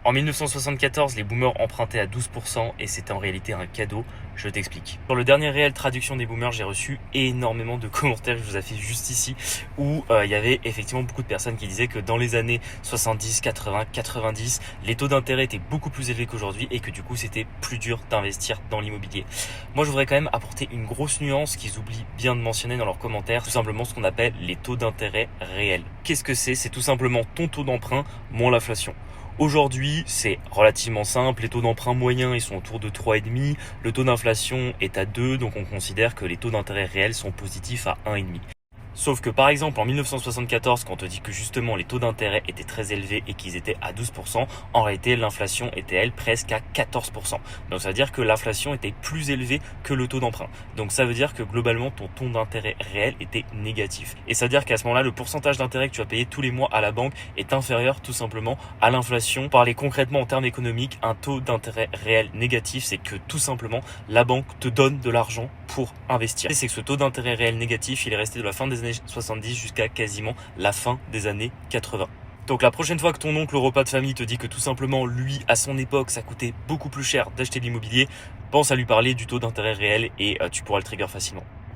En 1974, les boomers empruntaient à 12% et c'était en réalité un cadeau. Je t'explique. Sur le dernier réel traduction des boomers, j'ai reçu énormément de commentaires que je vous affiche juste ici où il y avait effectivement beaucoup de personnes qui disaient que dans les années 70, 80, 90, les taux d'intérêt étaient beaucoup plus élevés qu'aujourd'hui et que du coup c'était plus dur d'investir dans l'immobilier. Moi je voudrais quand même apporter une grosse nuance qu'ils oublient bien de mentionner dans leurs commentaires, tout simplement ce qu'on appelle les taux d'intérêt réels. Qu'est-ce que c'est? C'est tout simplement ton taux d'emprunt moins l'inflation. Aujourd'hui, c'est relativement simple. Les taux d'emprunt moyens, ils sont autour de 3,5. Le taux d'inflation est à 2, donc on considère que les taux d'intérêt réels sont positifs à 1,5. Sauf que par exemple en 1974, quand on te dit que justement les taux d'intérêt étaient très élevés et qu'ils étaient à 12%, en réalité l'inflation était elle presque à 14%. Donc ça veut dire que l'inflation était plus élevée que le taux d'emprunt. Donc ça veut dire que globalement ton taux d'intérêt réel était négatif. Et ça veut dire qu'à ce moment-là, le pourcentage d'intérêt que tu vas payer tous les mois à la banque est inférieur tout simplement à l'inflation. Parler concrètement en termes économiques, un taux d'intérêt réel négatif, c'est que tout simplement la banque te donne de l'argent pour investir. C'est que ce taux d'intérêt réel négatif, il est resté de la fin des années 70 jusqu'à quasiment la fin des années 80. Donc la prochaine fois que ton oncle au repas de famille te dit que tout simplement lui, à son époque, ça coûtait beaucoup plus cher d'acheter de l'immobilier, pense à lui parler du taux d'intérêt réel et tu pourras le trigger facilement.